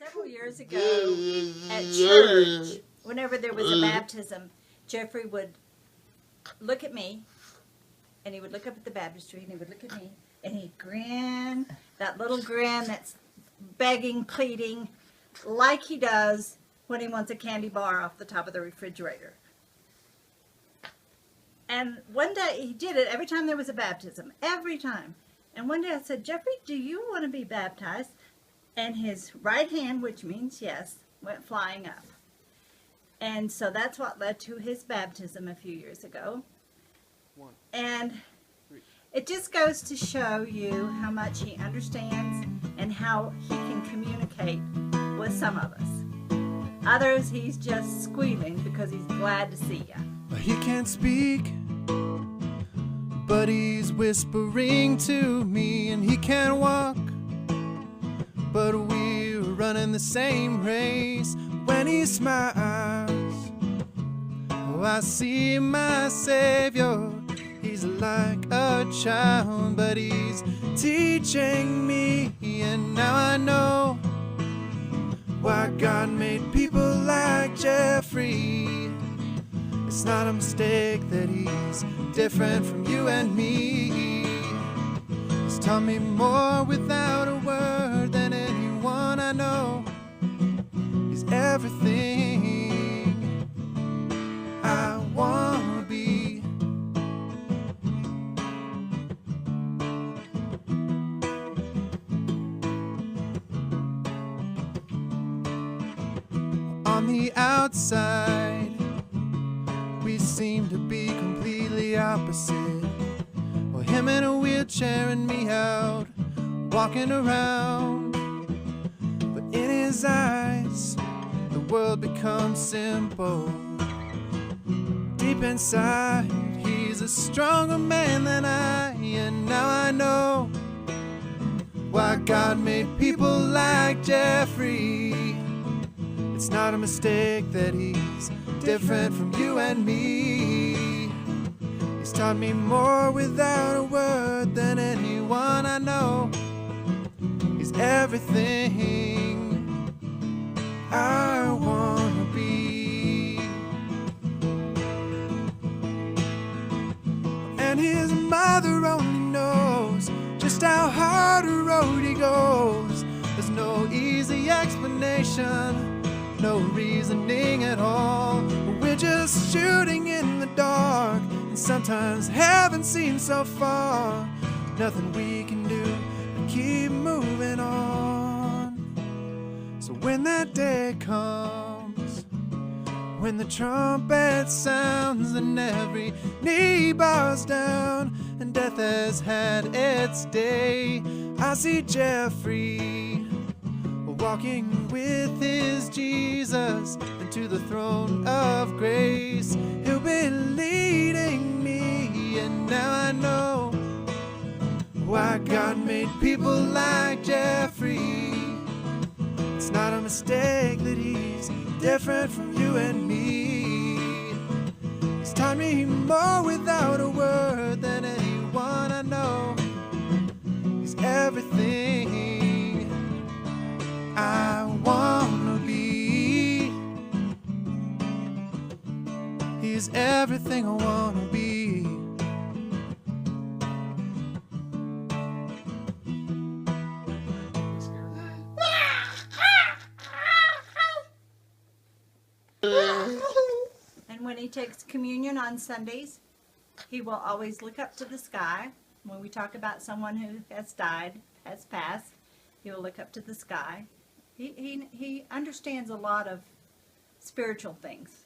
Several years ago at church, whenever there was a baptism, Jeffrey would look at me, and he would look up at the baptistry, and he would look at me, and he'd grin, that little grin that's begging, pleading, like he does when he wants a candy bar off the top of the refrigerator. And one day, he did it every time there was a baptism, every time. And one day I said, Jeffrey, do you want to be baptized? And his right hand, which means yes, went flying up. And so that's what led to his baptism a few years ago. And it just goes to show you how much he understands and how he can communicate with some of us. Others, he's just squealing because he's glad to see you. He can't speak, but he's whispering to me, and he can't walk, but we're running the same race. When he smiles, oh, I see my Savior. He's like a child, but he's teaching me, and now I know why God made people like Jeffrey. It's not a mistake that he's different from you and me. He's taught me more without a word than anyone I know. He's everything I want to be. On the outside, we seem to be completely opposite. Well, him in a wheelchair and me out walking around. But in his eyes, the world becomes simple. Deep inside, he's a stronger man than I. And now I know why God made people like Jeffrey. It's not a mistake that he's different from you and me. He's taught me more without a word than anyone I know. He's everything I want to be. And his mother only knows just how hard a road he goes. There's no easy explanation, no reasoning at all. We're just shooting in the dark, and sometimes haven't seen so far. Nothing we can do but keep moving on. So when that day comes, when the trumpet sounds and every knee bows down and death has had its day, I see Jeffrey walking with his Jesus into the throne of grace. He'll be leading me, and now I know why God made people like Jeffrey. It's not a mistake that he's different from you and me. He's taught me more without a word than anyone I know. He's everything I want to be. He's everything I want to be. And when he takes communion on Sundays, he will always look up to the sky. When we talk about someone who has died, has passed, he will look up to the sky. He understands a lot of spiritual things.